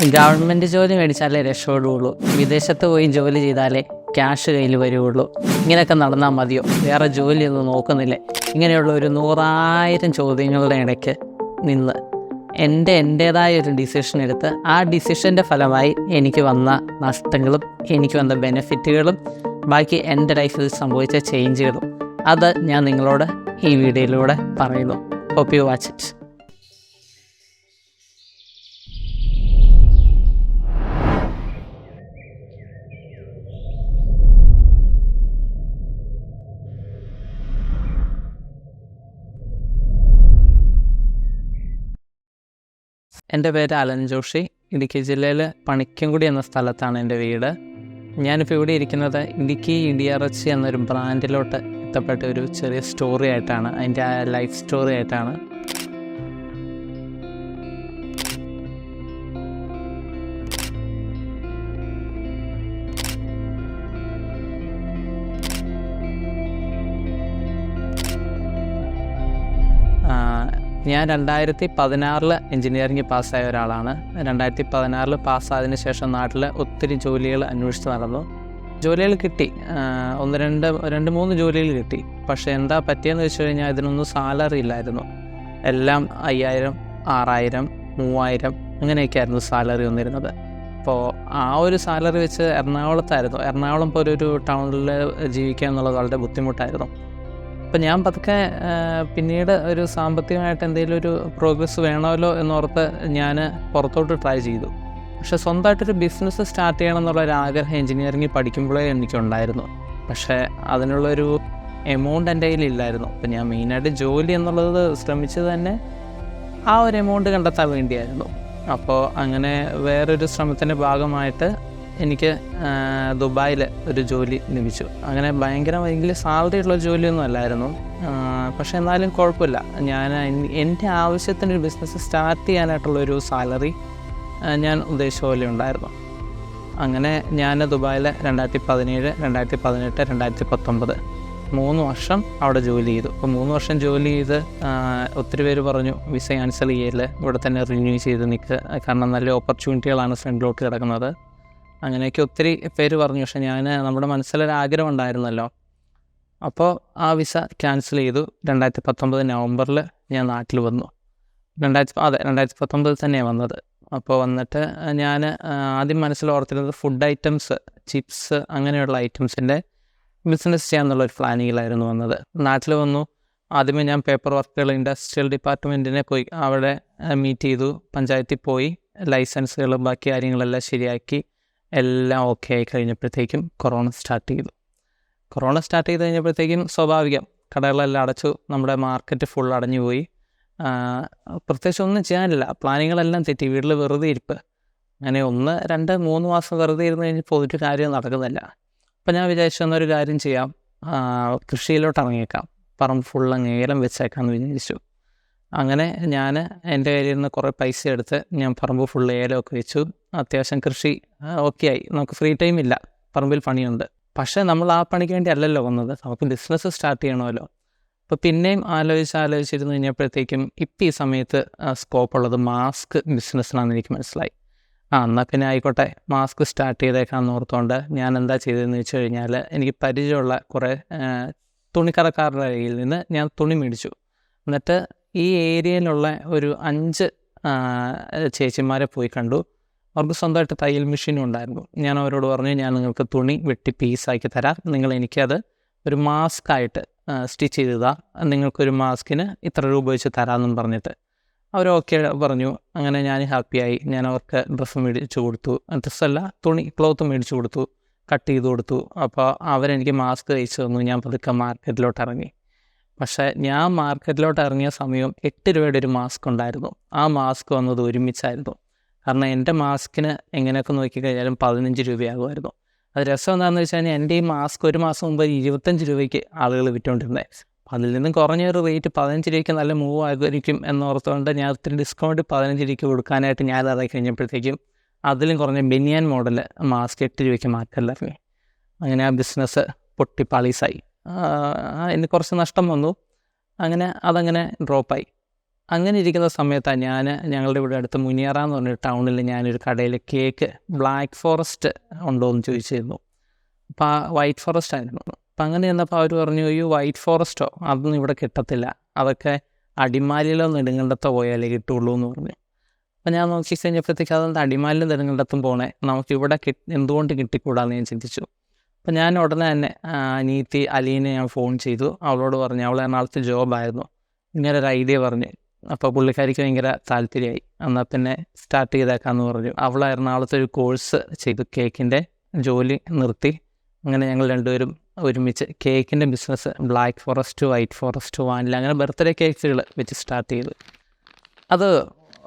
Government ജോലി മേടിച്ചാലേ രക്ഷപ്പെടുകയുള്ളൂ, വിദേശത്ത് പോയി ജോലി ചെയ്താലേ ക്യാഷ് കയ്യിൽ വരുള്ളൂ, ഇങ്ങനെയൊക്കെ നടന്നാൽ മതിയോ, വേറെ ജോലിയൊന്നും നോക്കുന്നില്ലേ, ഇങ്ങനെയുള്ള ഒരു 100,000 ചോദ്യങ്ങളുടെ ഇടയ്ക്ക് നിന്ന് എൻ്റേതായ ഒരു ഡിസിഷൻ എടുത്ത് ആ ഡിസിഷൻ്റെ ഫലമായി എനിക്ക് വന്ന നഷ്ടങ്ങളും എനിക്ക് വന്ന ബെനിഫിറ്റുകളും ബാക്കി എൻ്റെ ലൈഫിൽ സംഭവിച്ച ചേഞ്ചുകളും അത് ഞാൻ നിങ്ങളോട് ഈ വീഡിയോയിലൂടെ പറയുന്നു. Hope you watch it. എൻ്റെ പേര് അലൻ ജോഷി. ഇടുക്കി ജില്ലയിൽ പണിക്കൻകുടി എന്ന സ്ഥലത്താണ് എൻ്റെ വീട്. ഞാനിപ്പോൾ ഇവിടെ ഇരിക്കുന്നത് ഇടുക്കി ഇടിയിറച്ചി എന്നൊരു ബ്രാൻഡിലോട്ട് എത്തപ്പെട്ട ഒരു ചെറിയ സ്റ്റോറി ആയിട്ടാണ്, അതിൻ്റെ ആ ലൈഫ് സ്റ്റോറി ആയിട്ടാണ്. ഞാൻ 2016 എൻജിനീയറിംഗ് പാസ്സായ ഒരാളാണ്. 2016 പാസ്സായതിനു ശേഷം നാട്ടിൽ ഒത്തിരി ജോലികൾ അന്വേഷിച്ച് നടന്നു. ജോലികൾ കിട്ടി, 2-3 ജോലികൾ കിട്ടി. പക്ഷേ എന്താ പറ്റിയെന്ന് വെച്ച് കഴിഞ്ഞാൽ ഇതിനൊന്നും സാലറി ഇല്ലായിരുന്നു. എല്ലാം 5,000, 6,000, 3,000 അങ്ങനെയൊക്കെയായിരുന്നു സാലറി വന്നിരുന്നത്. അപ്പോൾ ആ ഒരു സാലറി വെച്ച് എറണാകുളം പോലൊരു ടൗണിൽ ജീവിക്കുക എന്നുള്ളത് വളരെ ബുദ്ധിമുട്ടായിരുന്നു. അപ്പം ഞാൻ പതുക്കെ പിന്നീട് ഒരു സാമ്പത്തികമായിട്ട് എന്തെങ്കിലും ഒരു പ്രോഗ്രസ് വേണമല്ലോ എന്നോർത്ത് ഞാൻ പുറത്തോട്ട് ട്രൈ ചെയ്തു. പക്ഷേ സ്വന്തമായിട്ടൊരു ബിസിനസ് സ്റ്റാർട്ട് ചെയ്യണം എന്നുള്ളൊരാഗ്രഹം എൻജിനീയറിംഗ് പഠിക്കുമ്പോഴേ എനിക്കുണ്ടായിരുന്നു. പക്ഷേ അതിനുള്ളൊരു എമൗണ്ട് എൻ്റെ കയ്യിലില്ലായിരുന്നു. അപ്പം ഞാൻ മെയിനായിട്ട് ജോലി എന്നുള്ളത് ശ്രമിച്ചത് തന്നെ ആ ഒരു എമൗണ്ട് കണ്ടെത്താൻ വേണ്ടിയായിരുന്നു. അപ്പോൾ അങ്ങനെ വേറൊരു ശ്രമത്തിൻ്റെ ഭാഗമായിട്ട് എനിക്ക് ദുബായിൽ ഒരു ജോലി ലഭിച്ചു. അങ്ങനെ ഭയങ്കര വലിയ സാലറി ഉള്ള ജോലിയൊന്നും അല്ലായിരുന്നു, പക്ഷേ എന്നാലും കുഴപ്പമില്ല. ഞാൻ എൻ്റെ ആവശ്യത്തിനൊരു ബിസിനസ് സ്റ്റാർട്ട് ചെയ്യാനായിട്ടുള്ളൊരു സാലറി ഞാൻ ഉദ്ദേശിച്ച പോലെ ഉണ്ടായിരുന്നു. അങ്ങനെ ഞാൻ ദുബായിൽ 2017, 2018, 2019 3 വർഷം അവിടെ ജോലി ചെയ്തു. അപ്പോൾ 3 വർഷം ജോലി ചെയ്ത് ഒത്തിരി പേര് പറഞ്ഞു വിസ ക്യാൻസൽ ചെയ്യല്, ഇവിടെ തന്നെ റിന്യൂ ചെയ്ത് നിൽക്കുക, കാരണം നല്ല ഓപ്പർച്യൂണിറ്റികളാണ് ഫ്രണ്ടിലോട്ട് കിടക്കുന്നത്. അങ്ങനെയൊക്കെ ഒത്തിരി പേര് പറഞ്ഞു. പക്ഷേ നമ്മുടെ മനസ്സിലൊരാഗ്രഹം ഉണ്ടായിരുന്നല്ലോ. അപ്പോൾ ആ വിസ ക്യാൻസൽ ചെയ്തു. 2019 നവംബറിൽ ഞാൻ നാട്ടിൽ വന്നു. 2019 തന്നെയാണ് വന്നത്. അപ്പോൾ വന്നിട്ട് ഞാൻ ആദ്യം മനസ്സിലോർത്തിരുന്നത് ഫുഡ് ഐറ്റംസ്, ചിപ്സ് അങ്ങനെയുള്ള ഐറ്റംസിൻ്റെ ബിസിനസ് ചെയ്യാമെന്നുള്ളൊരു പ്ലാനിങ്ങിലായിരുന്നു വന്നത്. നാട്ടിൽ വന്നു. ആദ്യമേ ഞാൻ പേപ്പർ വർക്കുകൾ ഇൻഡസ്ട്രിയൽ ഡിപ്പാർട്ട്മെൻറ്റിനെ പോയി അവിടെ മീറ്റ് ചെയ്തു. പഞ്ചായത്തിൽ പോയി ലൈസൻസുകളും ബാക്കി കാര്യങ്ങളെല്ലാം ശരിയാക്കി എല്ലാം ഓക്കെ ആയി കഴിഞ്ഞപ്പോഴത്തേക്കും കൊറോണ സ്റ്റാർട്ട് ചെയ്ത് കഴിഞ്ഞപ്പോഴത്തേക്കും സ്വാഭാവികം കടകളെല്ലാം അടച്ചു. നമ്മുടെ മാർക്കറ്റ് ഫുൾ അടഞ്ഞു പോയി. പ്രത്യേകിച്ച് ഒന്നും ചെയ്യാനില്ല, പ്ലാനിങ്ങളെല്ലാം തെറ്റി. വീട്ടിൽ വെറുതെ ഇരിപ്പ്. അങ്ങനെ 1, 2, 3 മാസം വെറുതെ ഇരുന്ന് കഴിഞ്ഞപ്പോൾ ഒരു കാര്യം നടക്കുന്നില്ല. അപ്പം ഞാൻ വിചാരിച്ചു എന്നൊരു കാര്യം ചെയ്യാം, കൃഷിയിലോട്ട് ഇറങ്ങിയേക്കാം, പറമ്പ് ഫുള്ള് ഏലം വെച്ചേക്കാമെന്ന് വിചാരിച്ചു. അങ്ങനെ ഞാൻ എൻ്റെ കയ്യിൽ നിന്ന് കുറേ പൈസ എടുത്ത് ഞാൻ പറമ്പ് ഫുള്ള് ഏലമൊക്കെ വെച്ചു. അത്യാവശ്യം കൃഷി ഓക്കെ ആയി. നമുക്ക് ഫ്രീ ടൈം ഇല്ല, പറമ്പിൽ പണിയുണ്ട്. പക്ഷേ നമ്മൾ ആ പണിക്ക് വേണ്ടി അല്ലല്ലോ വന്നത്, നമുക്ക് ബിസിനസ് സ്റ്റാർട്ട് ചെയ്യണമല്ലോ. അപ്പോൾ പിന്നെയും ആലോചിച്ചിരുന്ന് കഴിഞ്ഞപ്പോഴത്തേക്കും ഇപ്പം ഈ സമയത്ത് സ്കോപ്പ് ഉള്ളത് മാസ്ക് ബിസിനസ്സിനാണെന്ന് എനിക്ക് മനസ്സിലായി. എന്നാൽ പിന്നെ ആയിക്കോട്ടെ, മാസ്ക് സ്റ്റാർട്ട് ചെയ്തേക്കാമെന്ന് ഓർത്തുകൊണ്ട് ഞാൻ എന്താ ചെയ്തതെന്ന് വെച്ച് കഴിഞ്ഞാൽ എനിക്ക് പരിചയമുള്ള കുറേ തുണിക്കടക്കാരുടെ കയ്യിൽ നിന്ന് ഞാൻ തുണി മേടിച്ചു. എന്നിട്ട് ഈ ഏരിയയിലുള്ള ഒരു 5 ചേച്ചിമാരെ പോയി കണ്ടു. അവർക്ക് സ്വന്തമായിട്ട് തയ്യൽ മെഷീനും ഉണ്ടായിരുന്നു. ഞാൻ അവരോട് പറഞ്ഞു, ഞാൻ നിങ്ങൾക്ക് തുണി വെട്ടി പീസാക്കി തരാം, നിങ്ങൾ എനിക്കത് ഒരു മാസ്കായിട്ട് സ്റ്റിച്ച് ചെയ്തതാ, നിങ്ങൾക്കൊരു മാസ്കിന് ഇത്ര രൂപ വെച്ച് തരാമെന്നും പറഞ്ഞിട്ട് അവർ ഓക്കെ പറഞ്ഞു. അങ്ങനെ ഞാൻ ഹാപ്പിയായി. ഞാൻ അവർക്ക് ഡ്രസ്സ് മേടിച്ചു കൊടുത്തു, ഡ്രസ്സല്ല ക്ലോത്ത് മേടിച്ചു കൊടുത്തു, കട്ട് ചെയ്ത് കൊടുത്തു. അപ്പോൾ അവരെനിക്ക് മാസ്ക് തയ്ച്ചു തന്നു. ഞാൻ പതുക്കെ മാർക്കറ്റിലോട്ട് ഇറങ്ങി. പക്ഷേ ഞാൻ മാർക്കറ്റിലോട്ട് ഇറങ്ങിയ സമയം 8 രൂപയുടെ ഒരു മാസ്ക് ഉണ്ടായിരുന്നു. ആ മാസ്ക് വന്നത് ഒരുമിച്ചായിരുന്നു. കാരണം എൻ്റെ മാസ്കിന് എങ്ങനെയൊക്കെ നോക്കിക്കഴിഞ്ഞാലും 15 രൂപയാകുമായിരുന്നു. അത് രസം എന്താണെന്ന് വെച്ച് കഴിഞ്ഞാൽ എൻ്റെ ഈ മാസ്ക് ഒരു മാസം മുമ്പ് 25 രൂപയ്ക്ക് ആളുകൾ വിറ്റുകൊണ്ടിരുന്നത്. അതിൽ നിന്നും കുറഞ്ഞൊരു റേറ്റ് 15 രൂപയ്ക്ക് നല്ല മൂവ് ആകുമായിരിക്കും എന്നോർത്തുകൊണ്ട് ഞാൻ ഒത്തിരി ഡിസ്കൗണ്ട് 15 രൂപയ്ക്ക് കൊടുക്കാനായിട്ട് ഞാൻ ഇറങ്ങി കഴിഞ്ഞപ്പോഴത്തേക്കും അതിലും കുറഞ്ഞ ബനിയാൻ മോഡൽ മാസ്ക് 8 രൂപയ്ക്ക് മാർക്കറ്റിലിറങ്ങി. അങ്ങനെ ആ ബിസിനസ് പാളീസായി. എനിക്ക് കുറച്ച് നഷ്ടം വന്നു. അങ്ങനെ അതങ്ങനെ ഡ്രോപ്പായി. അങ്ങനെ ഇരിക്കുന്ന സമയത്താണ് ഞങ്ങളുടെ ഇവിടെ അടുത്ത് മുനിയറ എന്ന് പറഞ്ഞൊരു ടൗണിൽ ഞാനൊരു കടയിൽ കേക്ക് ബ്ലാക്ക് ഫോറസ്റ്റ് ഉണ്ടോ എന്ന് ചോദിച്ചിരുന്നു. അപ്പോൾ ആ വൈറ്റ് ഫോറസ്റ്റ് ആയിരുന്നു. അപ്പം അങ്ങനെ ചെന്നപ്പോൾ അവർ പറഞ്ഞു, ഈ വൈറ്റ് ഫോറസ്റ്റോ അതൊന്നും ഇവിടെ കിട്ടത്തില്ല, അതൊക്കെ അടിമാലിയിലോ നെടുങ്കണ്ടത്തോ പോയാലേ കിട്ടുള്ളൂ എന്ന് പറഞ്ഞു. അപ്പം ഞാൻ നോക്കി കഴിഞ്ഞപ്പോഴത്തേക്ക് അതെന്താ അടിമാലിലും നെടുങ്കണ്ടത്തും പോണേ, നമുക്കിവിടെ എന്തുകൊണ്ട് കിട്ടിക്കൂടാന്ന് ഞാൻ ചിന്തിച്ചു. അപ്പം ഞാൻ ഉടനെ തന്നെ അനീത്തി അലീനെ ഞാൻ ഫോൺ ചെയ്തു. അവളോട് പറഞ്ഞു, അവൾ എറണാകുളത്ത് ജോബായിരുന്നു, ഇങ്ങനെ ഒരു ഐഡിയ പറഞ്ഞു. അപ്പോൾ പുള്ളിക്കാരിക്ക് ഭയങ്കര താല്പര്യമായി. എന്നാൽ പിന്നെ സ്റ്റാർട്ട് ചെയ്തേക്കാമെന്ന് പറഞ്ഞു. അവൾ എറണാകുളത്ത് ഒരു കോഴ്സ് ചെയ്തു, കേക്കിൻ്റെ ജോലി നിർത്തി. അങ്ങനെ ഞങ്ങൾ രണ്ടുപേരും ഒരുമിച്ച് കേക്കിൻ്റെ business black forest, white forest, vanilla അങ്ങനെ ബർത്ത്ഡേ കേക്കുകൾ വെച്ച് സ്റ്റാർട്ട് ചെയ്തു. അത്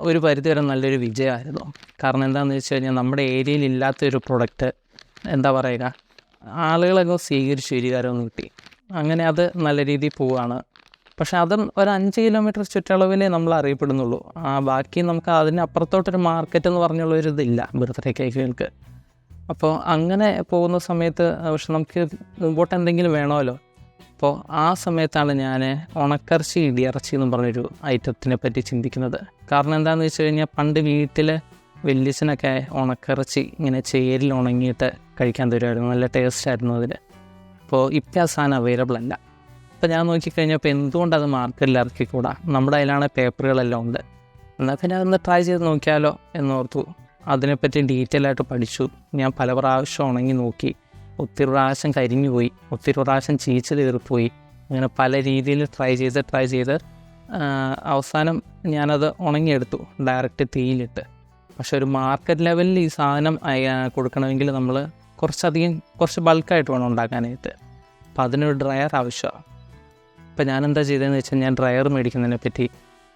ഒരു പരിധിവരെ നല്ലൊരു വിജയമായിരുന്നു. കാരണം എന്താണെന്ന് വെച്ച് കഴിഞ്ഞാൽ നമ്മുടെ ഏരിയയിൽ ഇല്ലാത്തൊരു പ്രൊഡക്റ്റ് എന്താ പറയുക, ആളുകളൊക്കെ സ്വീകരിച്ചു, സ്വീകാരമൊന്നും കിട്ടി. അങ്ങനെ അത് നല്ല രീതിയിൽ പോവുകയാണ്. പക്ഷേ അതും ഒരു 5 കിലോമീറ്റർ ചുറ്റളവിലേ നമ്മൾ അറിയപ്പെടുന്നുള്ളൂ. ബാക്കി നമുക്ക് അതിനപ്പുറത്തോട്ടൊരു മാർക്കറ്റ് എന്ന് പറഞ്ഞുള്ളൊരിതില്ല ബർത്ത്ഡേ കേക്കുകൾക്ക്. അപ്പോൾ അങ്ങനെ പോകുന്ന സമയത്ത് പക്ഷെ നമുക്ക് മുമ്പോട്ട് എന്തെങ്കിലും വേണമല്ലോ. അപ്പോൾ ആ സമയത്താണ് ഞാൻ ഉണക്കറച്ചി ഇടിയിറച്ചി എന്ന് പറഞ്ഞൊരു ഐറ്റത്തിനെ പറ്റി ചിന്തിക്കുന്നത്. കാരണം എന്താണെന്ന് വെച്ച് കഴിഞ്ഞാൽ പണ്ട് വീട്ടിൽ വലിയച്ഛനൊക്കെ ഉണക്കറച്ചി ഇങ്ങനെ ചേരിൽ ഉണങ്ങിയിട്ട് കഴിക്കാൻ തരുമായിരുന്നു, നല്ല ടേസ്റ്റായിരുന്നു അതിന്. അപ്പോൾ ഇപ്പം ആ സാധനം അവൈലബിൾ അല്ല. അപ്പോൾ ഞാൻ നോക്കിക്കഴിഞ്ഞപ്പോൾ എന്തുകൊണ്ട് അത് മാർക്കറ്റിൽ ഇറക്കിക്കൂടാ, നമ്മുടെ കയ്യിലാണ് പേപ്പറുകളെല്ലാം ഉണ്ട്, എന്നാൽ പിന്നെ അതൊന്ന് ട്രൈ ചെയ്ത് നോക്കിയാലോ എന്നോർത്തു. അതിനെപ്പറ്റി ഡീറ്റെയിൽ ആയിട്ട് പഠിച്ചു. ഞാൻ പല പ്രാവശ്യം ഉണങ്ങി നോക്കി, ഒത്തിരി പ്രാവശ്യം കരിഞ്ഞു പോയി, ഒത്തിരി പ്രാവശ്യം ചീച്ചിൽ കയറിപ്പോയി. അങ്ങനെ പല രീതിയിൽ ട്രൈ ചെയ്ത് അവസാനം ഞാനത് ഉണങ്ങിയെടുത്തു ഡയറക്റ്റ് തീയിലിട്ട്. പക്ഷെ ഒരു മാർക്കറ്റ് ലെവലിൽ ഈ സാധനം കൊടുക്കണമെങ്കിൽ നമ്മൾ കുറച്ച് ബൾക്കായിട്ട് വേണം ഉണ്ടാക്കാനായിട്ട്. അപ്പം അതിനൊരു ഡ്രയർ ആവശ്യമാണ്. ഇപ്പം ഞാനെന്താ ചെയ്തതെന്ന് വെച്ചാൽ ഞാൻ ഡ്രയർ മേടിക്കുന്നതിനെ പറ്റി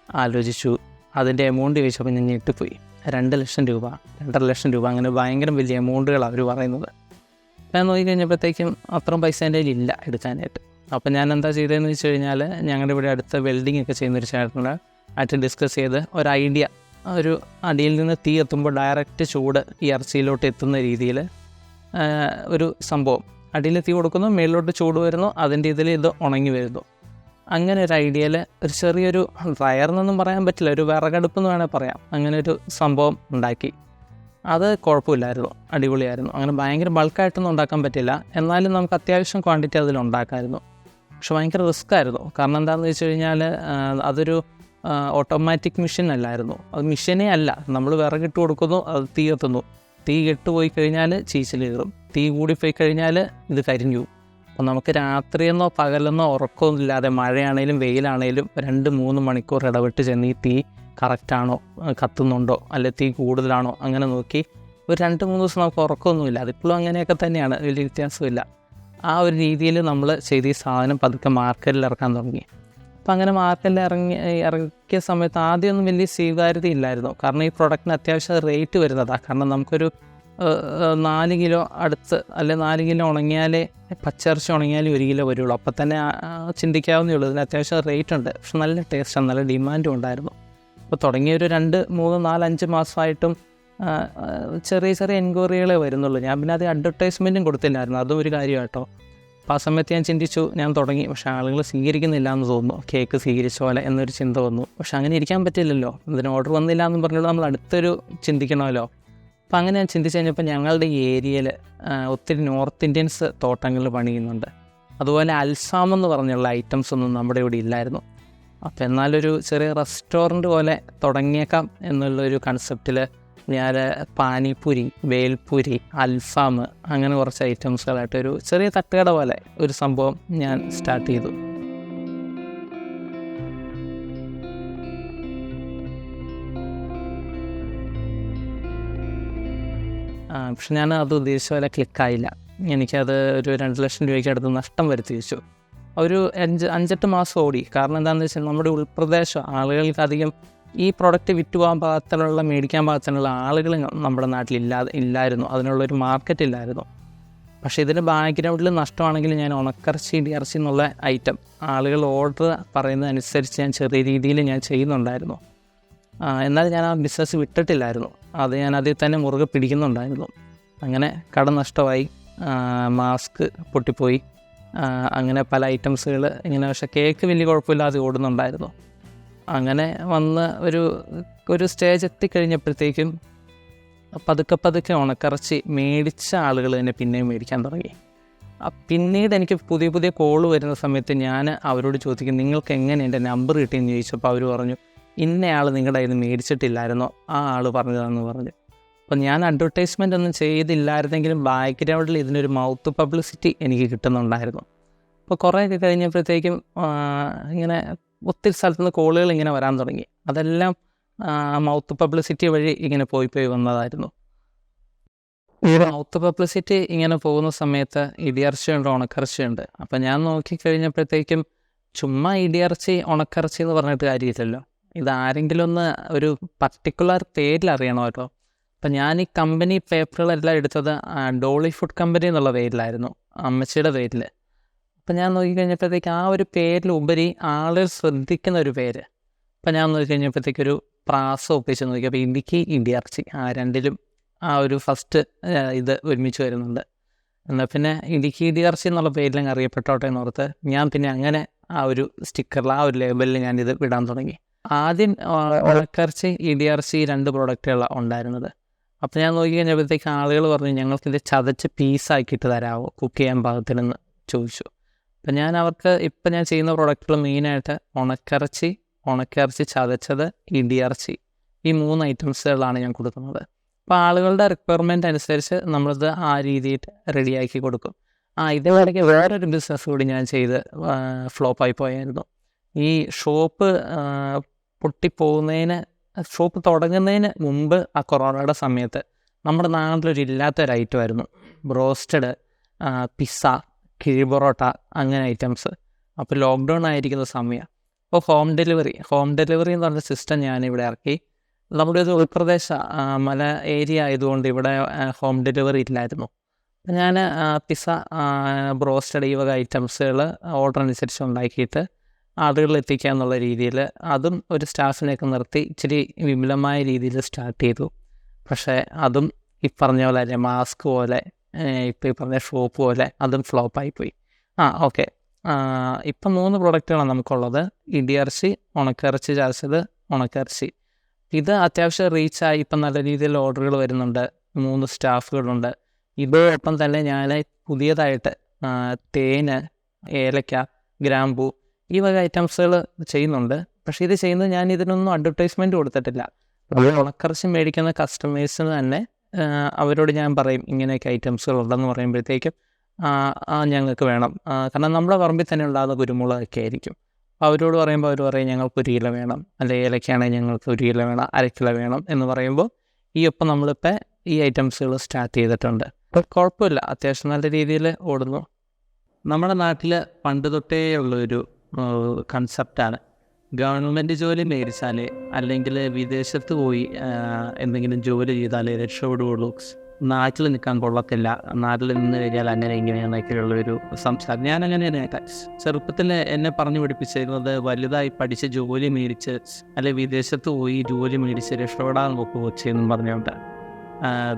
ആലോചിച്ചു. അതിൻ്റെ എമൗണ്ട് ചോദിച്ചപ്പോൾ ഞാൻ ഞെട്ടിപ്പോയി. 2 ലക്ഷം രൂപ, 2.5 ലക്ഷം രൂപ, അങ്ങനെ ഭയങ്കര വലിയ എമൗണ്ടുകളാണ് അവർ പറയുന്നത്. ഞാൻ നോക്കിക്കഴിഞ്ഞപ്പോഴത്തേക്കും അത്രയും പൈസ എൻ്റെ കയ്യിലില്ല എടുക്കാനായിട്ട്. അപ്പം ഞാൻ എന്താ ചെയ്തതെന്ന് വെച്ച് കഴിഞ്ഞാൽ ഞങ്ങളുടെ ഇവിടെ അടുത്ത് വെൽഡിംഗ് ഒക്കെ ചെയ്യുന്നൊരു ചേട്ടനോട് ആയിട്ട് ഡിസ്കസ് ചെയ്ത് ഒരു ഐഡിയ, ഒരു അടിയിൽ നിന്ന് തീ എത്തുമ്പോൾ ഡയറക്റ്റ് ചൂട് ഈ ഇറച്ചിയിലോട്ട് എത്തുന്ന രീതിയിൽ ഒരു സംഭവം. അടിയിൽ തീ കൊടുക്കുന്നു, മേളിലോട്ട് ചൂട് വരുന്നു, അതിൻ്റെ ഇതിൽ ഇത് ഉണങ്ങി വരുന്നു. അങ്ങനെ ഒരു ഐഡിയയിൽ ഒരു ചെറിയൊരു ഡ്രയർന്നൊന്നും പറയാൻ പറ്റില്ല, ഒരു വിറകടുപ്പ് എന്ന് വേണേൽ പറയാം, അങ്ങനെ ഒരു സംഭവം ഉണ്ടാക്കി. അത് കുഴപ്പമില്ലായിരുന്നു, അടിപൊളിയായിരുന്നു. അങ്ങനെ ഭയങ്കര ബൾക്കായിട്ടൊന്നും ഉണ്ടാക്കാൻ പറ്റില്ല, എന്നാലും നമുക്ക് അത്യാവശ്യം ക്വാണ്ടിറ്റി അതിലുണ്ടാക്കാമായിരുന്നു. പക്ഷെ ഭയങ്കര റിസ്ക് ആയിരുന്നു. കാരണം എന്താണെന്ന് വെച്ച് കഴിഞ്ഞാൽ അതൊരു ഓട്ടോമാറ്റിക് മെഷീൻ അല്ലായിരുന്നു, അത് മെഷീനേ അല്ല. നമ്മൾ വിറകിട്ട് കൊടുക്കുന്നു, അത് തീ എത്തുന്നു. തീ കെട്ടുപോയി കഴിഞ്ഞാൽ ചീച്ചിൽ കയറും, തീ കൂടിപ്പോയി കഴിഞ്ഞാൽ ഇത് കരിഞ്ഞു. അപ്പോൾ നമുക്ക് രാത്രിയെന്നോ പകലെന്നോ ഉറക്കമൊന്നും ഇല്ലാതെ മഴയാണേലും വെയിലാണേലും 2-3 മണിക്കൂർ ഇടവിട്ട് ചെന്ന് ഈ തീ കറക്റ്റാണോ, കത്തുന്നുണ്ടോ, അല്ലെ തീ കൂടുതലാണോ, അങ്ങനെ നോക്കി ഒരു 2-3 ദിവസം നമുക്ക് ഉറക്കമൊന്നുമില്ല. അതിപ്പോഴും അങ്ങനെയൊക്കെ തന്നെയാണ്, വലിയ വ്യത്യാസമില്ല. ആ ഒരു രീതിയിൽ നമ്മൾ ചെയ്ത് ഈ സാധനം പതുക്കെ മാർക്കറ്റിൽ ഇറക്കാൻ തുടങ്ങി. അപ്പോൾ അങ്ങനെ മാർക്കറ്റിൽ ഇറക്കിയ സമയത്ത് ആദ്യമൊന്നും വലിയ സ്വീകാര്യത ഇല്ലായിരുന്നു. കാരണം ഈ പ്രൊഡക്റ്റിന് അത്യാവശ്യം റേറ്റ് വരുന്നതാണ്. കാരണം നമുക്കൊരു 4 കിലോ അടുത്ത്, അല്ലെ 4 കിലോ ഉണങ്ങിയാലേ, പച്ചിറച്ചി ഉണങ്ങിയാലേ 1 കിലോ വരുള്ളൂ. അപ്പം തന്നെ ചിന്തിക്കാവുന്നേ ഉള്ളൂ. ഇതിന് അത്യാവശ്യം റേറ്റ് ഉണ്ട്, പക്ഷെ നല്ല ടേസ്റ്റാണ്, നല്ല ഡിമാൻഡും ഉണ്ടായിരുന്നു. അപ്പോൾ തുടങ്ങിയൊരു 2, 3, 4, 5 മാസമായിട്ടും ചെറിയ എൻക്വയറികളെ വരുന്നുള്ളൂ. ഞാൻ പിന്നെ അത് അഡ്വർടൈസ്മെൻറ്റും കൊടുത്തില്ലായിരുന്നു, അതും ഒരു കാര്യം കേട്ടോ. അപ്പോൾ ആ സമയത്ത് ഞാൻ ചിന്തിച്ചു, ഞാൻ തുടങ്ങി, പക്ഷേ ആളുകൾ സ്വീകരിക്കുന്നില്ല എന്ന് തോന്നുന്നു, കേക്ക് സ്വീകരിച്ച പോലെ എന്നൊരു ചിന്ത വന്നു. പക്ഷെ അങ്ങനെ ഇരിക്കാൻ പറ്റില്ലല്ലോ, ഇതിന് ഓർഡർ വന്നില്ല എന്ന് പറഞ്ഞുകൊണ്ട് നമ്മൾ അടുത്തൊരു ചിന്തിക്കണമല്ലോ. അപ്പം അങ്ങനെ ഞാൻ ചിന്തിച്ച് കഴിഞ്ഞപ്പോൾ ഞങ്ങളുടെ ഈ ഏരിയയിൽ ഒത്തിരി നോർത്ത് ഇന്ത്യൻസ് തോട്ടങ്ങളിൽ പണിയുന്നുണ്ട്. അതുപോലെ അൽഫാം എന്ന് പറഞ്ഞുള്ള ഐറ്റംസ് ഒന്നും നമ്മുടെ ഇവിടെ ഇല്ലായിരുന്നു. അപ്പോൾ എന്നാലൊരു ചെറിയ റെസ്റ്റോറൻറ്റ് പോലെ തുടങ്ങിയേക്കാം എന്നുള്ളൊരു കൺസെപ്റ്റിൽ ഞാൻ പാനിപ്പൂരി, വേൽപ്പൂരി, അൽഫാം അങ്ങനെ കുറച്ച് ഐറ്റംസുകളായിട്ടൊരു ചെറിയ തട്ടുകട പോലെ ഒരു സംഭവം ഞാൻ സ്റ്റാർട്ട് ചെയ്തു. പക്ഷെ ഞാൻ അത് ഉദ്ദേശിച്ച പോലെ ക്ലിക്കായില്ല. എനിക്കത് ഒരു 2 ലക്ഷം രൂപയ്ക്ക് അടുത്ത് നഷ്ടം വരുത്തി വെച്ചു. ഒരു 5-8 മാസം ഓടി. കാരണം എന്താണെന്ന് വെച്ചാൽ നമ്മുടെ ഉൾപ്രദേശം ആളുകൾക്ക് അധികം ഈ പ്രൊഡക്റ്റ് വിറ്റുപോകാൻ പാകത്തിലുള്ള, മേടിക്കാൻ പാകത്തിനുള്ള ആളുകൾ നമ്മുടെ നാട്ടിലില്ലായിരുന്നു, അതിനുള്ളൊരു മാർക്കറ്റ് ഇല്ലായിരുന്നു. പക്ഷേ ഇതിൻ്റെ ബാക്ക്ഗ്രൗണ്ടിൽ നഷ്ടമാണെങ്കിൽ ഞാൻ ഉണക്കറച്ചി ഇടിയിറച്ചി എന്നുള്ള ഐറ്റം ആളുകൾ ഓർഡർ പറയുന്നതനുസരിച്ച് ഞാൻ ചെറിയ രീതിയിൽ ഞാൻ ചെയ്യുന്നുണ്ടായിരുന്നു. എന്നാൽ ഞാൻ ആ ബിസിനസ് വിട്ടിട്ടില്ലായിരുന്നു, അത് ഞാൻ അതിൽ തന്നെ മുറുകെ പിടിക്കുന്നുണ്ടായിരുന്നു. അങ്ങനെ കട നഷ്ടമായി, മാസ്ക് പൊട്ടിപ്പോയി, അങ്ങനെ പല ഐറ്റംസുകൾ ഇങ്ങനെ. പക്ഷേ കേക്ക് വലിയ കുഴപ്പമില്ലാതെ ഓടുന്നുണ്ടായിരുന്നു. അങ്ങനെ വന്ന് ഒരു സ്റ്റേജ് എത്തിക്കഴിഞ്ഞപ്പോഴത്തേക്കും പതുക്കെ ഉണക്കിറച്ചി മേടിച്ച ആളുകൾ തന്നെ പിന്നെയും മേടിക്കാൻ തുടങ്ങി. പിന്നീട് എനിക്ക് പുതിയ കോള് വരുന്ന സമയത്ത് ഞാൻ അവരോട് ചോദിക്കും, നിങ്ങൾക്ക് എങ്ങനെ എൻ്റെ നമ്പർ കിട്ടിയെന്ന് ചോദിച്ചപ്പോൾ അവർ പറഞ്ഞു, ഇന്നയാൾ നിങ്ങളുടെ കയ്യിൽ നിന്ന് മേടിച്ചിട്ടില്ലായിരുന്നോ, ആ ആൾ പറഞ്ഞതാണെന്ന് പറഞ്ഞു. അപ്പോൾ ഞാൻ അഡ്വർടൈസ്മെൻ്റ് ഒന്നും ചെയ്തില്ലായിരുന്നെങ്കിലും ബാക്ക്ഗ്രൗണ്ടിൽ ഇതിനൊരു മൗത്ത് പബ്ലിസിറ്റി എനിക്ക് കിട്ടുന്നുണ്ടായിരുന്നു. അപ്പോൾ കുറേയൊക്കെ കഴിഞ്ഞപ്പോഴത്തേക്കും ഇങ്ങനെ ഒത്തിരി സ്ഥലത്തുനിന്ന് കോളുകൾ ഇങ്ങനെ വരാൻ തുടങ്ങി. അതെല്ലാം മൗത്ത് പബ്ലിസിറ്റി വഴി ഇങ്ങനെ പോയി വന്നതായിരുന്നു. ഈ മൗത്ത് പബ്ലിസിറ്റി ഇങ്ങനെ പോകുന്ന സമയത്ത് ഇടിയിറച്ചിയുണ്ട്, ഉണക്കിറച്ചിയുണ്ട്. അപ്പം ഞാൻ നോക്കിക്കഴിഞ്ഞപ്പോഴത്തേക്കും ചുമ്മാ ഇടിയിറച്ചി ഉണക്കിറച്ചി എന്ന് പറഞ്ഞിട്ട് കാര്യമില്ലല്ലോ, ഇതാരെങ്കിലും ഒന്ന് ഒരു പർട്ടിക്കുലർ പേരിൽ അറിയണമല്ലോ. അപ്പം ഞാൻ ഈ കമ്പനി പേപ്പറുകളെല്ലാം എടുത്തത് ഡോളി ഫുഡ് കമ്പനി എന്നുള്ള പേരിലായിരുന്നു, അമ്മച്ചിയുടെ പേരിൽ. അപ്പം ഞാൻ നോക്കിക്കഴിഞ്ഞപ്പോഴത്തേക്ക് ആ ഒരു പേരിലുപരി ആളുകൾ ശ്രദ്ധിക്കുന്ന ഒരു പേര്. അപ്പം ഞാൻ നോക്കിക്കഴിഞ്ഞപ്പോഴത്തേക്കൊരു പ്രാസം ഒപ്പിച്ച് നോക്കി. അപ്പോൾ ഇടുക്കി ഇടിയിറച്ചി രണ്ടിലും ആ ഒരു ഫസ്റ്റ് ഇത് ഒരുമിച്ച് വരുന്നുണ്ട്. എന്നാൽ പിന്നെ ഇടുക്കി ഇടിയിറച്ചി എന്നുള്ള പേരിലങ്ങ് അറിയപ്പെട്ടോട്ടെ എന്നോർത്ത് ഞാൻ പിന്നെ അങ്ങനെ ആ ഒരു സ്റ്റിക്കറിൽ ആ ഒരു ലേബലിൽ ഞാനിത് വിടാൻ തുടങ്ങി. ആദ്യം ഉണക്കിറച്ചി ഇടിയിറച്ചി 2 പ്രോഡക്റ്റുകളാണ് ഉണ്ടായിരുന്നത്. അപ്പോൾ ഞാൻ നോക്കി കഴിഞ്ഞപ്പോഴത്തേക്ക് ആളുകൾ പറഞ്ഞു, ഞങ്ങൾക്കിത് ചതച്ച് പീസാക്കിയിട്ട് തരാമോ കുക്ക് ചെയ്യാൻ പാകത്തിനെന്ന് ചോദിച്ചു. അപ്പം ഞാൻ അവർക്ക് ഇപ്പം ഞാൻ ചെയ്യുന്ന പ്രോഡക്റ്റുകൾ മെയിനായിട്ട് ഉണക്കിറച്ചി ചതച്ചത്, ഇടിയിറച്ചി, ഈ 3 ഐറ്റംസുകളാണ് ഞാൻ കൊടുക്കുന്നത്. അപ്പോൾ ആളുകളുടെ റിക്വയർമെൻറ്റ് അനുസരിച്ച് നമ്മളിത് ആ രീതിയിൽ റെഡിയാക്കി കൊടുക്കും. ഇതേപോലെയൊക്കെ വേറൊരു ബിസിനസ് കൂടി ഞാൻ ചെയ്ത് ഫ്ലോപ്പായി പോയായിരുന്നു. ഈ ഷോപ്പ് ഷോപ്പ് തുടങ്ങുന്നതിന് മുമ്പ് ആ കൊറോണയുടെ സമയത്ത് നമ്മുടെ നാട്ടിലൊരു ഇല്ലാത്തൊരു ഐറ്റമായിരുന്നു ബ്രോസ്റ്റഡ്, പിസ്സ, കിഴി പൊറോട്ട, അങ്ങനെ ഐറ്റംസ്. അപ്പോൾ ലോക്ക്ഡൗൺ ആയിരിക്കുന്ന സമയം. അപ്പോൾ ഹോം ഡെലിവറി എന്ന് പറഞ്ഞ സിസ്റ്റം ഞാനിവിടെ ഇറക്കി. നമ്മുടെ ഒരു ഉൾപ്രദേശ മല ഏരിയ ആയതുകൊണ്ട് ഇവിടെ ഹോം ഡെലിവറി ഇല്ലായിരുന്നു. ഞാൻ പിസ്സ, ബ്രോസ്റ്റഡ് ഈ വക ഐറ്റംസുകൾ ഓർഡർ അനുസരിച്ച് ഉണ്ടാക്കിയിട്ട് ആളുകളിൽ എത്തിക്കുക എന്നുള്ള രീതിയിൽ അതും ഒരു സ്റ്റാഫിനെയൊക്കെ നിർത്തി ഇച്ചിരി വിപുലമായ രീതിയിൽ സ്റ്റാർട്ട് ചെയ്തു. പക്ഷേ അതും ഈ പറഞ്ഞ പോലെ തന്നെ മാസ്ക് പോലെ, ഇപ്പോൾ ഈ പറഞ്ഞ ഷോപ്പ് പോലെ അതും ഫ്ലോപ്പായിപ്പോയി. ഓക്കെ, ഇപ്പം 3 പ്രോഡക്റ്റുകളാണ് നമുക്കുള്ളത്. ഇടിയിറച്ചി, ഉണക്കിറച്ചി ചതച്ചത്, ഉണക്കിറച്ചി. ഇത് അത്യാവശ്യം റീച്ചായി, ഇപ്പം നല്ല രീതിയിൽ ഓർഡറുകൾ വരുന്നുണ്ട്, 3 സ്റ്റാഫുകളുണ്ട്. ഇതോടൊപ്പം തന്നെ ഞാൻ പുതിയതായിട്ട് തേന്, ഏലക്ക, ഗ്രാമ്പൂ ഈ വക ഐറ്റംസുകൾ ചെയ്യുന്നുണ്ട്. പക്ഷേ ഇത് ചെയ്യുന്നത് ഞാൻ ഇതിനൊന്നും അഡ്വർടൈസ്മെൻറ്റ് കൊടുത്തിട്ടില്ല. ഉണക്കിറച്ചി മേടിക്കുന്ന കസ്റ്റമേഴ്സിന് തന്നെ അവരോട് ഞാൻ പറയും ഇങ്ങനെയൊക്കെ ഐറ്റംസുകൾ ഉണ്ടെന്ന് പറയുമ്പോഴത്തേക്കും ഞങ്ങൾക്ക് വേണം. കാരണം നമ്മുടെ പറമ്പിൽ തന്നെ ഉണ്ടാകുന്ന കുരുമുളകൊക്കെ ആയിരിക്കും. അവരോട് പറയുമ്പോൾ അവർ പറയും ഞങ്ങൾക്ക് 1 കിലോ വേണം, അല്ലെങ്കിൽ ഏലക്കയാണെങ്കിൽ ഞങ്ങൾക്ക് 1 കിലോ വേണം, 1/2 കിലോ വേണം എന്ന് പറയുമ്പോൾ ഒപ്പം നമ്മളിപ്പോൾ ഈ ഐറ്റംസുകൾ സ്റ്റാർട്ട് ചെയ്തിട്ടുണ്ട്. അപ്പോൾ കുഴപ്പമില്ല, അത്യാവശ്യം നല്ല രീതിയിൽ ഓടുന്നു. നമ്മുടെ നാട്ടിൽ പണ്ട് തൊട്ടേ ഉള്ളൊരു കൺസെപ്റ്റാണ്, ഗവൺമെൻറ് ജോലി മേടിച്ചാൽ അല്ലെങ്കിൽ വിദേശത്ത് പോയി എന്തെങ്കിലും ജോലി ചെയ്താൽ രക്ഷപ്പെടുകയുള്ളൂ, നാട്ടിൽ നിൽക്കാൻ കൊള്ളത്തില്ല, നാട്ടിൽ നിന്ന് കഴിഞ്ഞാൽ അങ്ങനെ ഇങ്ങനെയൊക്കെയുള്ളൊരു സംസാരം. ഞാനങ്ങനെ ചെറുപ്പത്തിൽ എന്നെ പറഞ്ഞു പഠിപ്പിച്ചിരുന്നത് വലുതായി പഠിച്ച് ജോലി മേടിച്ച് അല്ലെങ്കിൽ വിദേശത്ത് പോയി ജോലി മേടിച്ച് രക്ഷപ്പെടാൻ നോക്കുക ചെയ്യുന്നു പറഞ്ഞുകൊണ്ട്.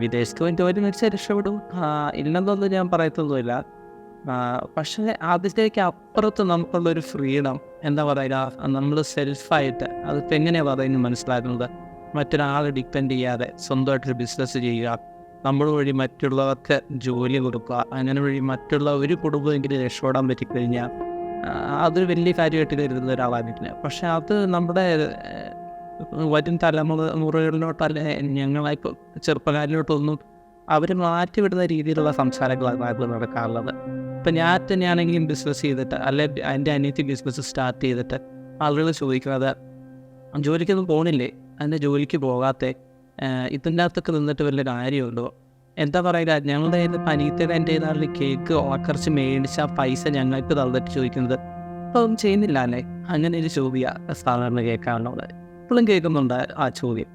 വിദേശത്ത് പോയി ജോലി മേടിച്ച് രക്ഷപ്പെടും ഇല്ലെന്നൊന്നും ഞാൻ പറയത്തൊന്നുമില്ല. പക്ഷേ അതിലേക്ക് അപ്പുറത്ത് നമുക്കുള്ളൊരു ഫ്രീഡം, എന്താ പറയുക, നമ്മൾ സെൽഫായിട്ട് അതിപ്പോൾ എങ്ങനെയാണ് പറയുന്നത് മനസ്സിലാക്കുന്നത്, മറ്റൊരാളെ ഡിപ്പെൻഡ് ചെയ്യാതെ സ്വന്തമായിട്ടൊരു ബിസിനസ് ചെയ്യുക, നമ്മൾ വഴി മറ്റുള്ളവർക്ക് ജോലി കൊടുക്കുക, അങ്ങനെ വഴി മറ്റുള്ള ഒരു കുടുംബമെങ്കിലും രക്ഷപ്പെടാൻ പറ്റിക്കഴിഞ്ഞാൽ അതൊരു വലിയ കാര്യമായിട്ട് കരുതുന്ന ഒരാളായിരിക്കില്ല. പക്ഷെ അത് നമ്മുടെ വരും തലമുറകളിലോട്ടല്ല, ഞങ്ങളായിപ്പോൾ ചെറുപ്പക്കാരിലോട്ടൊന്നും അവർ മാറ്റിവിടുന്ന രീതിയിലുള്ള സംസാരങ്ങളാണ് നാട്ടിൽ നടക്കാറുള്ളത്. ഇപ്പം ഞാൻ തന്നെയാണെങ്കിലും ബിസിനസ് ചെയ്തിട്ട് അല്ലെങ്കിൽ എൻ്റെ അനിയത്തി ബിസിനസ് സ്റ്റാർട്ട് ചെയ്തിട്ട് ആളുകൾ ചോദിക്കുന്നത് ജോലിക്കൊന്നും പോകണില്ലേ, അതിൻ്റെ ജോലിക്ക് പോകാത്ത ഇതിൻ്റെ അകത്തൊക്കെ നിന്നിട്ട് വലിയ കാര്യമുണ്ടോ, എന്താ പറയുക, ഞങ്ങളുടെ അനിയത്തിയുടെ എൻ്റെ ഏതാണ്ട് കേക്ക് ഉണക്കിറച്ചി മേടിച്ച പൈസ ഞങ്ങൾക്ക് തന്നിട്ട് ചോദിക്കുന്നത് അപ്പോൾ ഒന്നും ചെയ്യുന്നില്ല അല്ലേ, അങ്ങനെ ഒരു ചോദ്യമാണ് സാധാരണ കേൾക്കാറുള്ളത്. ഇപ്പോഴും കേൾക്കുന്നുണ്ട് ആ ചോദ്യം.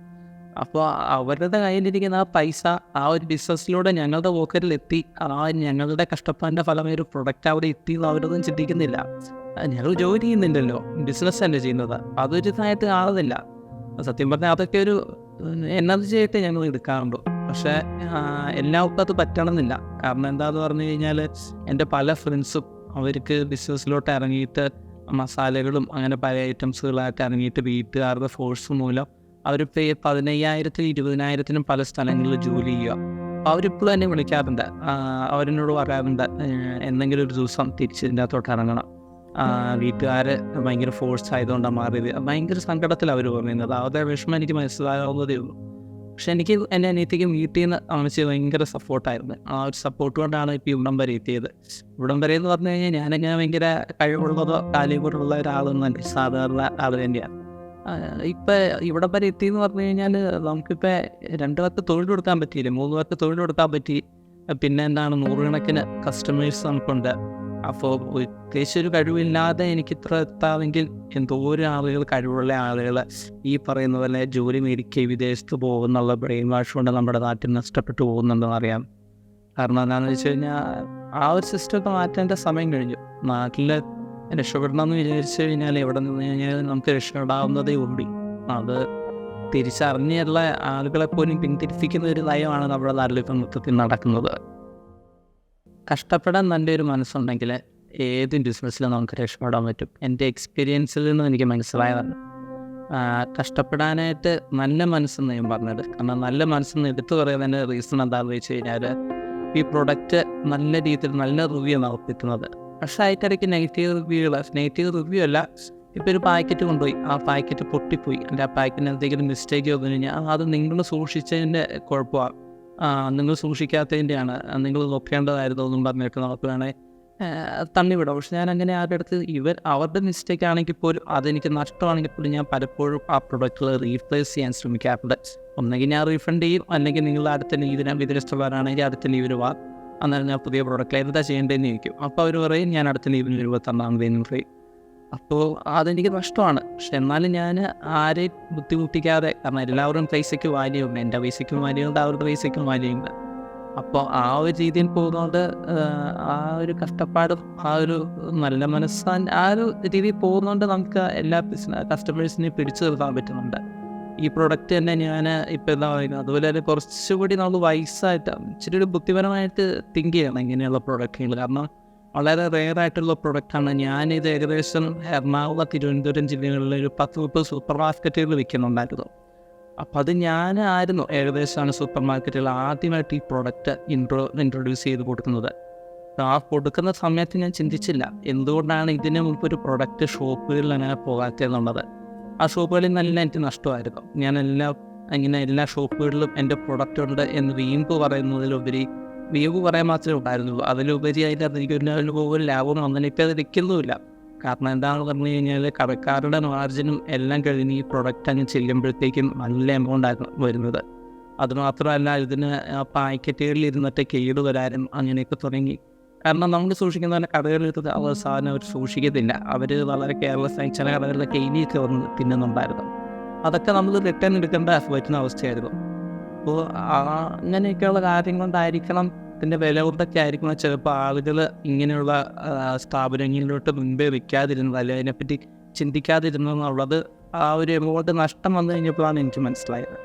അപ്പോൾ അവരുടെ കയ്യിലിരിക്കുന്ന ആ പൈസ ആ ഒരു ബിസിനസ്സിലൂടെ ഞങ്ങളുടെ പോക്കറ്റിലെത്തി, ഞങ്ങളുടെ കഷ്ടപ്പാടിൻ്റെ ഫലമായി ഒരു പ്രൊഡക്റ്റ് അവിടെ എത്തി എന്ന് അവരൊന്നും ചിന്തിക്കുന്നില്ല. ഞങ്ങൾ ജോലി ചെയ്യുന്നില്ലല്ലോ, ബിസിനസ് തന്നെ ചെയ്യുന്നത്, അതൊരു ഇതായിട്ട് കാണുന്നില്ല. സത്യം പറഞ്ഞാൽ അതൊക്കെ ഒരു എനർജി ആയിട്ട് ഞങ്ങൾ എടുക്കാറുണ്ട്. പക്ഷേ എല്ലാവർക്കും അത് പറ്റണമെന്നില്ല. കാരണം എന്താണെന്ന് പറഞ്ഞു കഴിഞ്ഞാൽ എൻ്റെ പല ഫ്രണ്ട്സും അവർക്ക് ബിസിനസ്സിലോട്ട് ഇറങ്ങിയിട്ട് മസാലകളും അങ്ങനെ പല ഐറ്റംസുകളായിട്ട് ഇറങ്ങിയിട്ട് വീട്ടുകാരുടെ ഫോഴ്സ് മൂലം അവരിപ്പോൾ 15,000-നും 20,000-നും പല സ്ഥലങ്ങളിൽ ജോലി ചെയ്യുക. അപ്പോൾ അവരിപ്പോഴും എന്നെ വിളിക്കാറുണ്ട്. അവരെന്നോട് പറയാറുണ്ട്, എന്തെങ്കിലും ഒരു ദിവസം തിരിച്ച് ഇതിൻ്റെ അകത്തോട്ട് ഇറങ്ങണം, വീട്ടുകാർ ഭയങ്കര ഫോഴ്സ് ആയതുകൊണ്ടാണ് മാറിയത്. ഭയങ്കര സങ്കടത്തിലാണ് അവർ പറയുന്നത്. അവരുടെ വിഷമം എനിക്ക് മനസ്സിലാവുന്നതേ ഉള്ളൂ. പക്ഷെ എനിക്ക് എൻ്റെ അനിയത്തിക്ക് വീട്ടിൽ നിന്ന് അമ്മച്ചി ഭയങ്കര സപ്പോർട്ടായിരുന്നു. ആ ഒരു സപ്പോർട്ട് കൊണ്ടാണ് ഇപ്പോൾ ഇവിടം വരെ എത്തിയത്. ഇവിടം വരെ എന്ന് പറഞ്ഞു കഴിഞ്ഞാൽ ഞാനങ്ങനെ ഭയങ്കര കഴിവുള്ളതോ കാലിബറുള്ള ഒരാളൊന്നും സാധാരണ ആൾ തന്നെയാണ്. ഇപ്പം ഇവിടം വരെ എത്തിയെന്ന് പറഞ്ഞു കഴിഞ്ഞാൽ നമുക്കിപ്പോൾ 2 പേർക്ക് തൊഴിൽ കൊടുക്കാൻ പറ്റിയില്ല, 3 പേർക്ക് തൊഴിൽ കൊടുക്കാൻ പറ്റി. പിന്നെ എന്താണ്, 100 കണക്കിന് കസ്റ്റമേഴ്സ് നമുക്കുണ്ട്. അപ്പോൾ പ്രത്യേകിച്ച് ഒരു കഴിവില്ലാതെ എനിക്ക് ഇത്ര എത്താമെങ്കിൽ എന്തോരം ആളുകൾ, കഴിവുള്ള ആളുകൾ ഈ പറയുന്ന പോലെ ജോലി മേടിക്കുക, വിദേശത്ത് പോകുന്നുള്ള ബ്രെയിൻ വാഷ് കൊണ്ട് നമ്മുടെ നാട്ടിൽ നഷ്ടപ്പെട്ടു പോകുന്നുണ്ടെന്ന് അറിയാം. കാരണം എന്താണെന്ന് വെച്ച് കഴിഞ്ഞാൽ ആ ഒരു സിസ്റ്റമൊക്കെ മാറ്റേണ്ട സമയം കഴിഞ്ഞു. നാട്ടിൽ രക്ഷപ്പെടണമെന്ന് വിചാരിച്ചു കഴിഞ്ഞാൽ എവിടെ നിന്ന് കഴിഞ്ഞാൽ നമുക്ക് രക്ഷപ്പെടാവുന്നതേ ഉള്ളൂ. അത് തിരിച്ചറിഞ്ഞുള്ള ആളുകളെപ്പോലും പിന്തിരിപ്പിക്കുന്ന ഒരു നയമാണ് നമ്മുടെ നാട്ടിൽ ഇപ്പം മൊത്തത്തിൽ നടക്കുന്നത്. കഷ്ടപ്പെടാൻ നല്ലൊരു മനസ്സുണ്ടെങ്കിൽ ഏത് ബിസിനസ്സിലും നമുക്ക് രക്ഷപ്പെടാൻ പറ്റും. എൻ്റെ എക്സ്പീരിയൻസിൽ നിന്നും എനിക്ക് മനസ്സിലായതാണ്. കഷ്ടപ്പെടാനായിട്ട് നല്ല മനസ്സെന്ന് ഞാൻ പറഞ്ഞത്. കാരണം നല്ല മനസ്സെന്ന് എടുത്തു പറയുന്നതിൻ്റെ റീസൺ എന്താണെന്ന് വെച്ച് കഴിഞ്ഞാൽ, ഈ പ്രൊഡക്റ്റ് നല്ല രീതിയിൽ നല്ല റിവ്യൂ നടത്തിക്കുന്നത്. പക്ഷേ അതിനിടയ്ക്ക് നെഗറ്റീവ് റിവ്യൂ അല്ല. ഇപ്പോൾ ഒരു പാക്കറ്റ് കൊണ്ടുപോയി, ആ പാക്കറ്റ് പൊട്ടിപ്പോയി, എൻ്റെ ആ പാക്കറ്റിന് എന്തെങ്കിലും മിസ്റ്റേക്ക് വന്നു കഴിഞ്ഞാൽ അത് നിങ്ങൾ സൂക്ഷിച്ചതിൻ്റെ കുഴപ്പമാണ്, നിങ്ങൾ സൂക്ഷിക്കാത്തതിൻ്റെയാണ്, നിങ്ങൾ നോക്കേണ്ടതായിരുന്നു എന്നും പറഞ്ഞിട്ട് നമുക്ക് വേണേൽ തള്ളിവിടാം. പക്ഷെ ഞാൻ അങ്ങനെ ആരുടെ അടുത്ത് അവരുടെ മിസ്റ്റേക്ക് ആണെങ്കിൽ പോലും അതെനിക്ക് നഷ്ടമാണെങ്കിൽ പോലും ഞാൻ പലപ്പോഴും ആ പ്രൊഡക്റ്റുകൾ റീപ്ലേസ് ചെയ്യാൻ ശ്രമിക്കാറുണ്ട്. ഒന്നെങ്കിൽ ഞാൻ റീഫണ്ട് ചെയ്യും, അല്ലെങ്കിൽ നിങ്ങൾ അടുത്ത ലീവിന് വിദേശത്തുള്ളവരാണെങ്കിൽ അടുത്ത ലീവിന് വാ, അന്നേരം ഞാൻ പുതിയ പ്രൊഡക്റ്റ് എന്താ ചെയ്യേണ്ടതെന്ന് ചോദിക്കും. അപ്പോൾ അവർ പറയും ഞാൻ അടുത്ത ലീവിന് 22 പറയും. അപ്പോൾ അതെനിക്ക് നഷ്ടമാണ്. പക്ഷെ എന്നാലും ഞാൻ ആരെയും ബുദ്ധിമുട്ടിക്കാതെ, കാരണം എല്ലാവരും പൈസയ്ക്ക് വാല്യൂ ഉണ്ട്, എൻ്റെ പൈസയ്ക്കും വാല്യൂ ഉണ്ട്, അവരുടെ പൈസയ്ക്കും വാല്യൂ ഉണ്ട്. അപ്പോൾ ആ ഒരു രീതിയിൽ പോകുന്നതുകൊണ്ട് ആ ഒരു കഷ്ടപ്പാടും ആ ഒരു നല്ല മനസ്സാൻ ആ ഒരു രീതിയിൽ പോകുന്നതുകൊണ്ട് നമുക്ക് എല്ലാ കസ്റ്റമേഴ്സിനെയും പിടിച്ചു നിർത്താൻ പറ്റുന്നുണ്ട്. ഈ പ്രൊഡക്റ്റ് തന്നെ ഞാൻ ഇപ്പോൾ എന്താ പറയുന്നത്, അതുപോലെ തന്നെ കുറച്ചുകൂടി നമ്മൾ വയസ്സായിട്ട് ഇച്ചിരി ഒരു ബുദ്ധിപരമായിട്ട് തിങ്ക് ചെയ്യണം ഇങ്ങനെയുള്ള പ്രൊഡക്റ്റുകൾ. കാരണം വളരെ റെയറായിട്ടുള്ള പ്രൊഡക്റ്റാണ്. ഞാനിത് ഏകദേശം എറണാകുളം, തിരുവനന്തപുരം ജില്ലകളിൽ ഒരു 10-30 സൂപ്പർ മാർക്കറ്റുകൾ വിൽക്കുന്നുണ്ടായിരുന്നു. അപ്പോൾ അത് ഞാനായിരുന്നു ഏകദേശമാണ് സൂപ്പർ മാർക്കറ്റുകൾ ആദ്യമായിട്ട് ഈ പ്രൊഡക്റ്റ് ഇൻട്രൊഡ്യൂസ് ചെയ്ത് കൊടുക്കുന്നത്. ആ കൊടുക്കുന്ന സമയത്ത് ഞാൻ ചിന്തിച്ചില്ല എന്തുകൊണ്ടാണ് ഇതിന് മുമ്പ് ഒരു പ്രൊഡക്റ്റ് ഷോപ്പുകളിൽ അങ്ങനെ പോകാത്തതെന്നുള്ളത്. ആ ഷോപ്പുകളിൽ നല്ല എനിക്ക് നഷ്ടമായിരുന്നു. ഞാൻ എല്ലാ ഷോപ്പുകളിലും എൻ്റെ പ്രൊഡക്റ്റ് ഉണ്ട് എന്ന് പറയുന്നതിലുപരി വീവ് പറയാൻ മാത്രമേ ഉണ്ടായിരുന്നുള്ളൂ. അതിലുപരിയായിട്ട് എനിക്കൊരു ലാഭം അങ്ങനെ ഇപ്പോൾ അത് വിൽക്കുന്നുമില്ല. കാരണം എന്താണെന്ന് പറഞ്ഞു കഴിഞ്ഞാൽ കടക്കാരുടെ മാർജിനും എല്ലാം കഴിഞ്ഞ് ഈ പ്രൊഡക്റ്റ് അങ്ങ് ചെല്ലുമ്പോഴത്തേക്കും നല്ല എമൗണ്ടായിരുന്നു വരുന്നത്. അതുമാത്രമല്ല, ഇതിന് പാക്കറ്റുകളിൽ ഇരുന്നിട്ട് കേട് വരാനും അങ്ങനെയൊക്കെ തുടങ്ങി. കാരണം നമ്മൾ സൂക്ഷിക്കുന്ന തന്നെ കടകളിൽ അവർ സാധനം അവർ സൂക്ഷിക്കത്തില്ല. അവർ വളരെ കെയർലെസ്സായി ചില കടകളിലൊക്കെ എലിയൊക്കെ വന്ന് തിന്നുന്നുണ്ടായിരുന്നു. അതൊക്കെ നമ്മൾ റിട്ടേൺ എടുക്കേണ്ട പറ്റുന്ന അവസ്ഥയായിരുന്നു. അപ്പോൾ അങ്ങനെയൊക്കെയുള്ള കാര്യങ്ങൾ കൊണ്ടായിരിക്കണം, ഇതിൻ്റെ വില കൊണ്ടൊക്കെ ആയിരിക്കണം ചിലപ്പോൾ ആളുകൾ ഇങ്ങനെയുള്ള സ്ഥാപനങ്ങളിലോട്ട് മുൻപേ വിൽക്കാതിരുന്നത്, അല്ലെങ്കിൽ അതിനെപ്പറ്റി ചിന്തിക്കാതിരുന്നതെന്നുള്ളത് ആ ഒരു എമൗണ്ട് നഷ്ടം വന്നു കഴിഞ്ഞപ്പോഴാണ് എനിക്ക് മനസ്സിലായത്.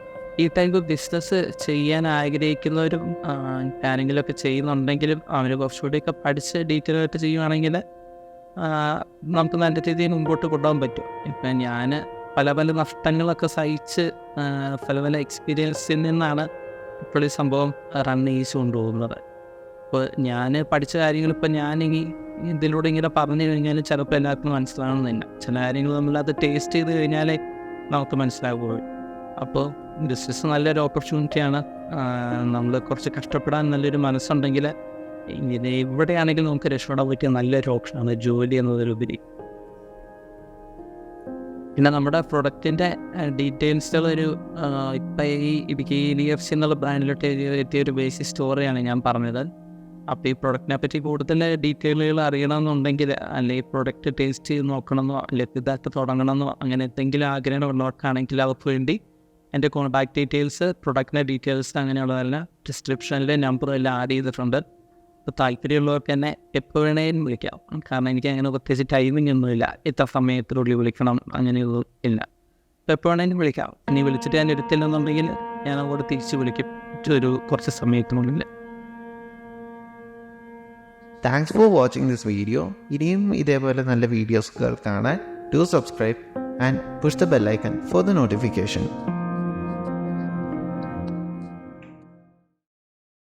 ഈ ടൈപ്പ് ബിസിനസ് ചെയ്യാൻ ആഗ്രഹിക്കുന്നവരും ആരെങ്കിലുമൊക്കെ ചെയ്യുന്നുണ്ടെങ്കിലും അവർ കുറച്ചുകൂടിയൊക്കെ പഠിച്ച് ഡീറ്റെയിൽ ആയിട്ട് ചെയ്യുകയാണെങ്കിൽ നമുക്ക് നല്ല രീതിയിൽ മുമ്പോട്ട് കൊണ്ടുപോകാൻ പറ്റും. ഇപ്പം ഞാൻ പല നഷ്ടങ്ങളൊക്കെ സഹിച്ച് പല എക്സ്പീരിയൻസിൽ നിന്നാണ് ഇപ്പോൾ ഈ സംഭവം റൺ ചെയ്ത് കൊണ്ടുപോകുന്നത്. അപ്പോൾ ഞാൻ പഠിച്ച കാര്യങ്ങൾ ഇപ്പം ഇതിലൂടെ ഇങ്ങനെ പറഞ്ഞു കഴിഞ്ഞാൽ ചിലപ്പോൾ എല്ലാവർക്കും മനസ്സിലാവണമെന്നില്ല. ചില കാര്യങ്ങൾ നമ്മളത് ടേസ്റ്റ് ചെയ്ത് കഴിഞ്ഞാലേ നമുക്ക് മനസ്സിലാവുകയുള്ളൂ. അപ്പോൾ ബിസിനസ് നല്ലൊരു ഓപ്പർച്യൂണിറ്റിയാണ്. നമ്മൾ കുറച്ച് കഷ്ടപ്പെടാൻ നല്ലൊരു മനസ്സുണ്ടെങ്കിൽ എവിടെയാണെങ്കിലും നമുക്ക് രക്ഷപ്പെടാൻ പറ്റിയ നല്ലൊരു ഓപ്ഷനാണ് ജോലി എന്നതിലുപരി. പിന്നെ നമ്മുടെ പ്രൊഡക്റ്റിൻ്റെ ഡീറ്റെയിൽസുകളൊരു ഇപ്പം ഈ ഇടുക്കി EDFC എന്നുള്ള ബ്രാൻഡിലോട്ട് എത്തിയൊരു ബേസിക് സ്റ്റോറിയാണ് ഞാൻ പറഞ്ഞത്. അപ്പോൾ ഈ പ്രൊഡക്റ്റിനെ പറ്റി കൂടുതൽ ഡീറ്റെയിലുകൾ അറിയണമെന്നുണ്ടെങ്കിൽ, അല്ലെങ്കിൽ പ്രൊഡക്റ്റ് ടേസ്റ്റ് ചെയ്ത് നോക്കണമെന്നോ, അല്ലെങ്കിൽ ഇതായിട്ട് തുടങ്ങണമെന്നോ അങ്ങനെ എന്തെങ്കിലും ആഗ്രഹമുള്ളവർക്കാണെങ്കിൽ അവർക്ക് വേണ്ടി എൻ്റെ കോൺടാക്ട് ഡീറ്റെയിൽസ്, പ്രൊഡക്റ്റിൻ്റെ ഡീറ്റെയിൽസ് അങ്ങനെയുള്ളതെല്ലാം ഡിസ്ക്രിപ്ഷനിൽ നമ്പറും എല്ലാം ആഡ് ചെയ്തിട്ടുണ്ട്. അപ്പോൾ താല്പര്യമുള്ളവർക്ക് തന്നെ എപ്പോൾ വേണേലും വിളിക്കാം. കാരണം എനിക്ക് അങ്ങനെ പ്രത്യേകിച്ച് ടൈമിംഗ് ഒന്നുമില്ല, ഇത്ര സമയത്തിനുള്ളിൽ വിളിക്കണം അങ്ങനെയൊന്നും ഇല്ല. അപ്പോൾ എപ്പോൾ വേണേലും വിളിക്കാം. ഇനി വിളിച്ചിട്ട് ഞാൻ എടുത്തില്ലെന്നുണ്ടെങ്കിൽ ഞാൻ അങ്ങോട്ട് തിരിച്ച് വിളിക്കും കുറച്ച് സമയത്തിനുള്ളിൽ. Thanks for watching this video. ഇനിയും ഇതേപോലെ നല്ല വീഡിയോസുകൾ കാണാൻ do subscribe and push the bell icon for the notification.